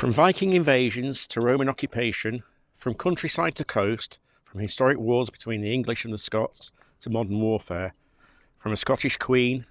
From Viking invasions to Roman occupation, from countryside to coast, from historic wars between the English and the Scots to modern warfare, from a Scottish queen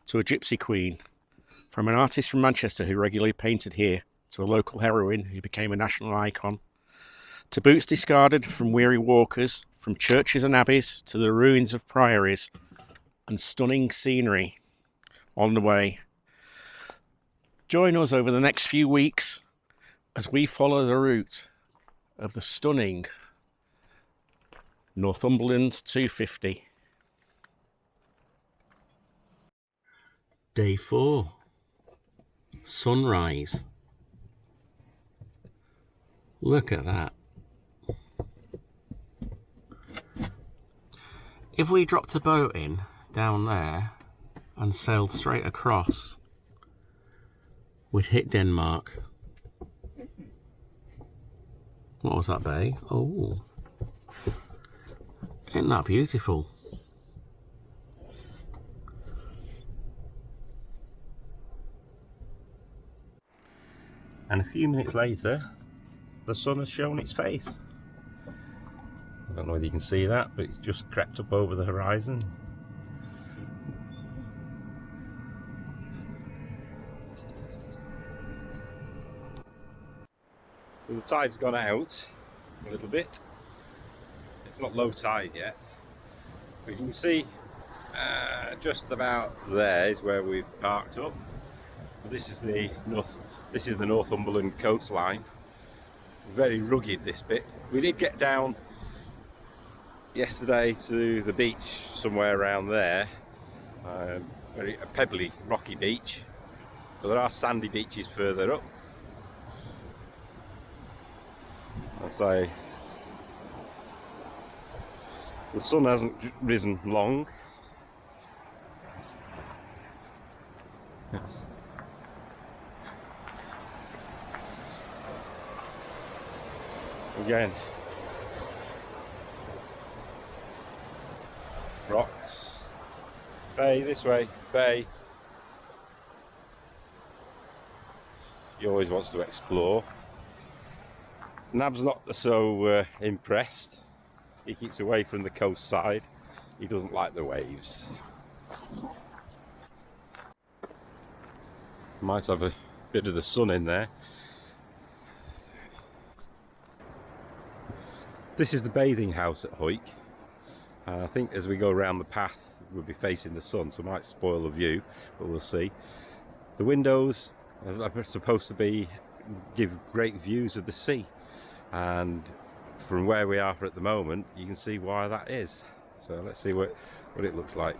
to a gypsy queen, from an artist from Manchester who regularly painted here to a local heroine who became a national icon, to boots discarded from weary walkers, from churches and abbeys to the ruins of priories, and stunning scenery on the way. Join us over the next few weeks as we follow the route of the stunning Northumberland 250. Day 4. Sunrise. Look at that. If we dropped a boat in down there and sailed straight across, we'd hit Denmark. What was that bay? Oh, isn't that beautiful? And a few minutes later, the sun has shown its face. I don't know whether you can see that, but it's just crept up over the horizon. The tide's gone out a little bit. It's not low tide yet, but you can see just about there is where we've parked up. This is the Northumberland coastline. Very rugged, this bit. We did get down yesterday to the beach somewhere around there, a pebbly, rocky beach, but there are sandy beaches further up. I say the sun hasn't risen long. Yes. Again, rocks, bay, this way, bay. He always wants to explore. Nab's not so impressed. He keeps away from the coast side. He doesn't like the waves. Might have a bit of the sun in there. This is the bathing house at Howick. I think as we go around the path we'll be facing the sun, so it might spoil the view, but we'll see. The windows are supposed to give great views of the sea, and from where we are at the moment you can see why that is. So let's see what it looks like.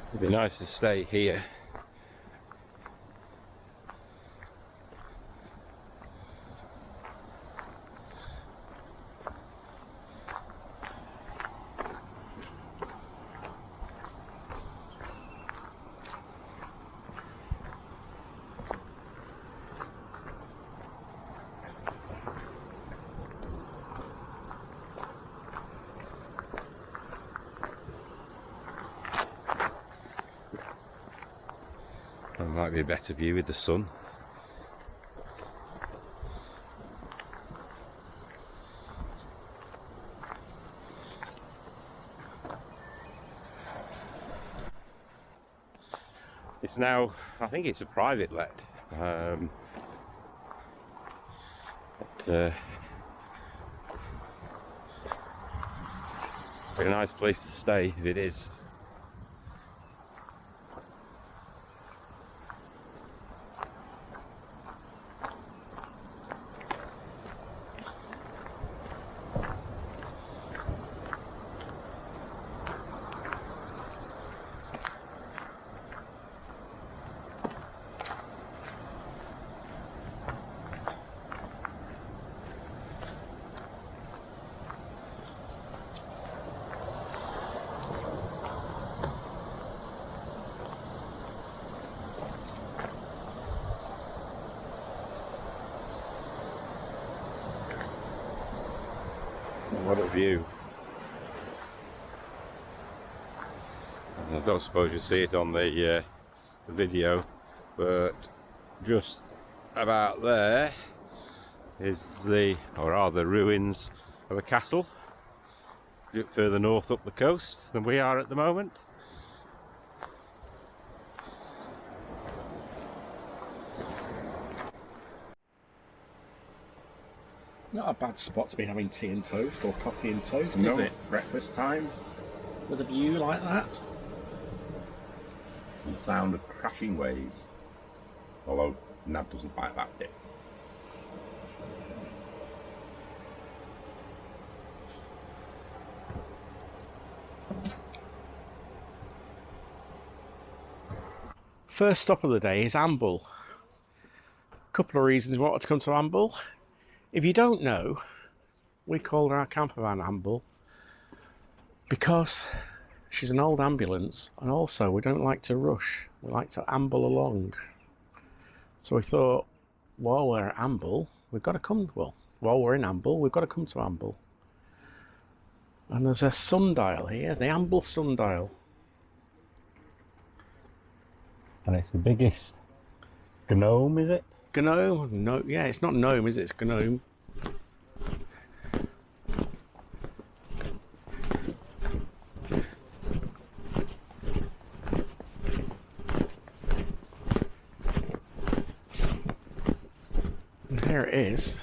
It'd be nice to stay here. That might be a better view with the sun. It's now, I think it's a private let. Be a nice place to stay if it is. What a view. I don't suppose you see it on the video, but just about there is are the ruins of a castle a bit further north up the coast than we are at the moment. Not a bad spot to be having tea and toast or coffee and toast, No. is it? Breakfast time with a view like that. And the sound of crashing waves, although Nab doesn't like that bit. First stop of the day is Amble. A couple of reasons we wanted to come to Amble. If you don't know, we called our campervan Amble because she's an old ambulance, and also we don't like to rush. We like to amble along. So we thought, while we're at Amble, we've got to come, while we're in Amble, we've got to come to Amble. And there's a sundial here, the Amble sundial. And it's the biggest gnome, is it? Gnome? No, yeah, it's not gnome, is it? It's gnome. And here it is.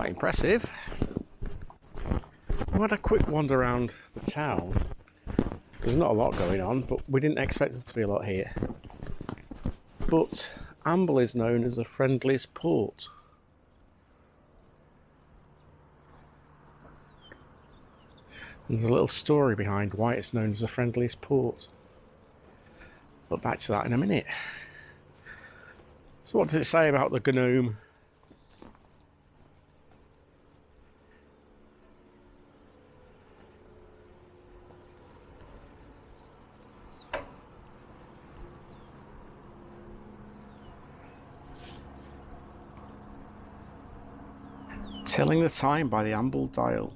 Impressive. We had a quick wander around the town. There's not a lot going on, but we didn't expect there to be a lot here. But Amble is known as the friendliest port. There's a little story behind why it's known as the friendliest port. But back to that in a minute. So what does it say about the gnome? Telling the time by the Amble dial.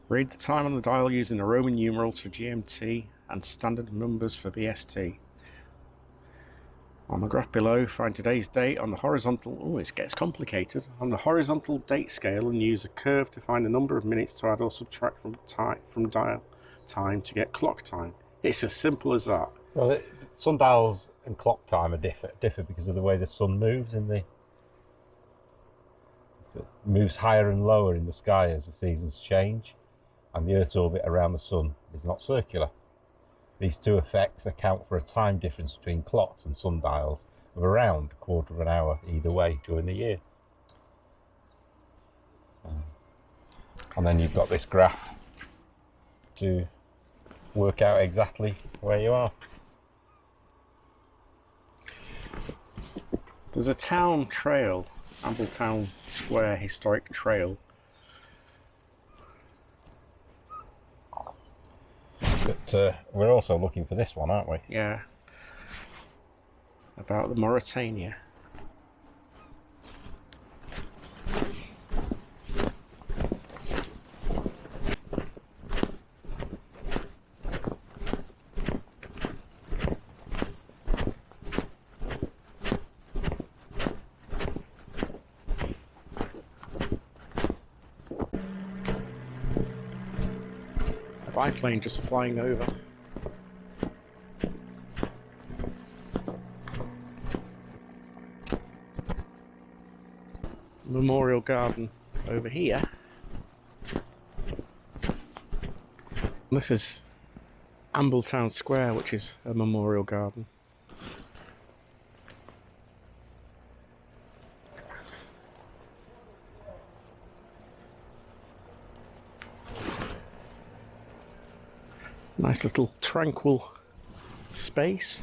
Read the time on the dial using the Roman numerals for GMT and standard numbers for BST. On the graph below, find today's date on the horizontal. Oh, it gets complicated. On the horizontal date scale, and use a curve to find the number of minutes to add or subtract from dial time to get clock time. It's as simple as that. Well, sundials and clock time are differ because of the way the sun moves it moves higher and lower in the sky as the seasons change, and the Earth's orbit around the sun is not circular. These two effects account for a time difference between clocks and sundials of around a quarter of an hour either way during the year. And then you've got this graph to work out exactly where you are. There's a town trail, Amble Town Square Historic Trail. But we're also looking for this one, aren't we? Yeah. About the Mauretania. Biplane just flying over. Memorial garden over here. This is Amble Town Square, which is a memorial garden. Nice little tranquil space.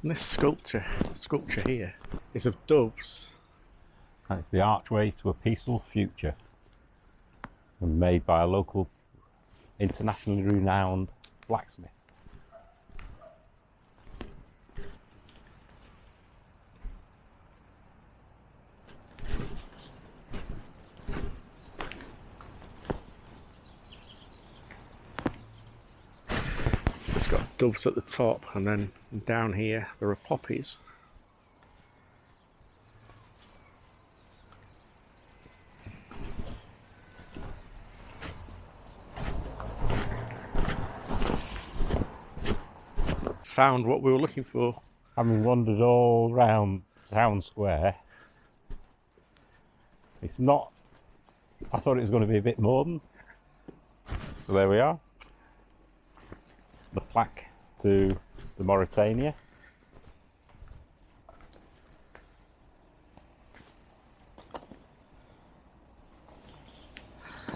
And this sculpture here is of doves. And it's the archway to a peaceful future, and made by a local internationally renowned blacksmith. So it's got doves at the top, and then down here there are poppies. Found what we were looking for. Having wandered all round town square, it's not, I thought it was going to be a bit more than, so there we are. The plaque to the Mauretania.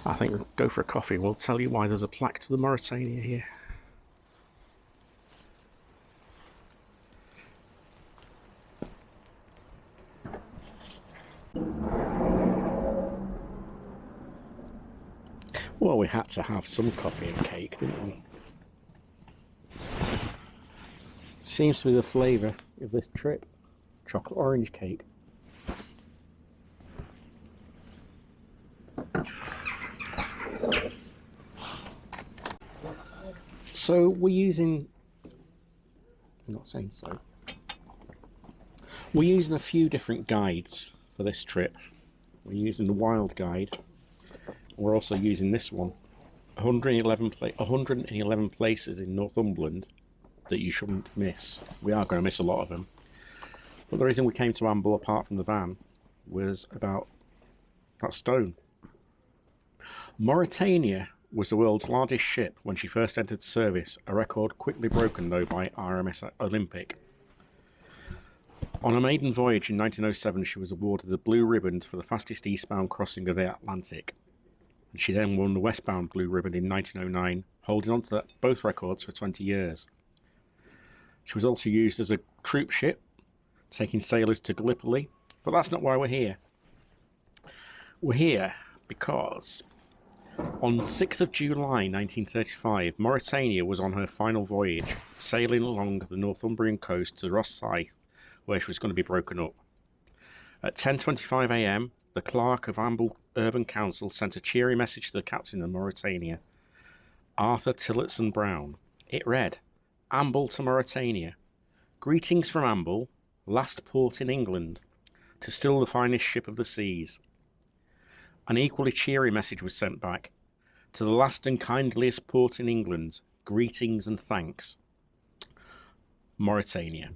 I think we'll go for a coffee. We'll tell you why there's a plaque to the Mauretania here. Well, we had to have some coffee and cake, didn't we? Seems to be the flavour of this trip. Chocolate orange cake. So we're using... I'm not saying so. We're using a few different guides for this trip. We're using the Wild Guide. We're also using this one. 111 places in Northumberland that you shouldn't miss. We are going to miss a lot of them. But the reason we came to Amble, apart from the van, was about that stone. Mauretania was the world's largest ship when she first entered service, a record quickly broken though by RMS Olympic. On a maiden voyage in 1907, she was awarded the Blue Riband for the fastest eastbound crossing of the Atlantic. And she then won the westbound Blue Riband in 1909, holding on to both records for 20 years. She was also used as a troop ship, taking sailors to Gallipoli, but that's not why we're here. We're here because on the 6th of July 1935, Mauretania was on her final voyage, sailing along the Northumbrian coast to Ross Syth, where she was going to be broken up. At 10:25 a.m, the clerk of Amble Urban Council sent a cheery message to the captain of Mauretania, Arthur Tillotson Brown. It read, Amble to Mauretania. Greetings from Amble, last port in England, to still the finest ship of the seas. An equally cheery message was sent back, to the last and kindliest port in England, greetings and thanks. Mauretania.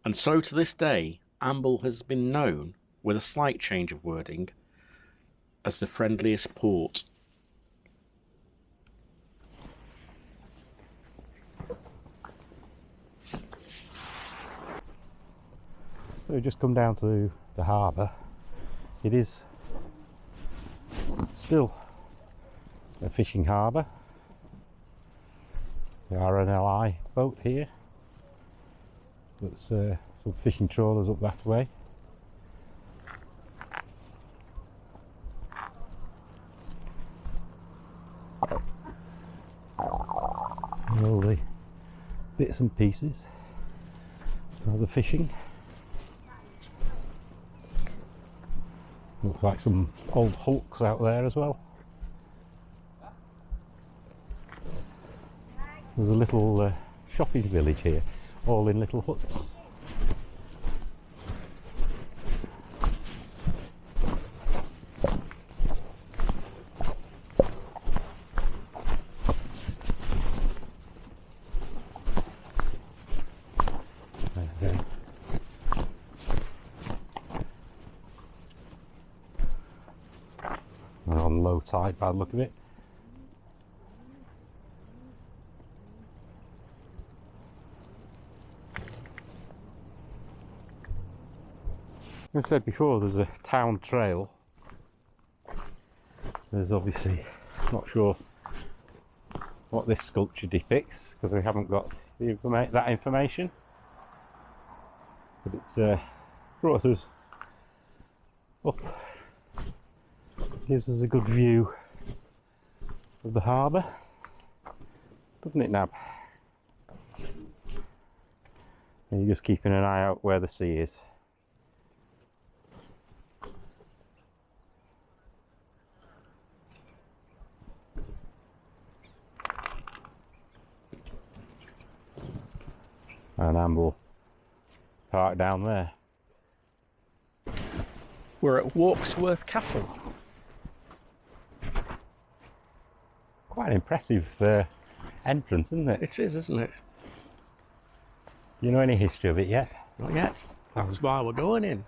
And so to this day, Amble has been known, with a slight change of wording, as the friendliest port. So we've just come down to the harbour. It is still a fishing harbour. The RNLI boat here. There's some fishing trawlers up that way. And all the bits and pieces of the fishing. Looks like some old hulks out there as well. There's a little shopping village here, all in little huts. And on low tide by the look of it. As I said before, there's a town trail. There's obviously, not sure what this sculpture depicts because we haven't got that information. but it's brought us up, gives us a good view of the harbour, doesn't it, Nab? And you're just keeping an eye out where the sea is. And Amble Park down there. We're at Walksworth Castle. Quite an impressive entrance, isn't it? It is, isn't it? Do you know any history of it yet? Not yet. That's why we're going in.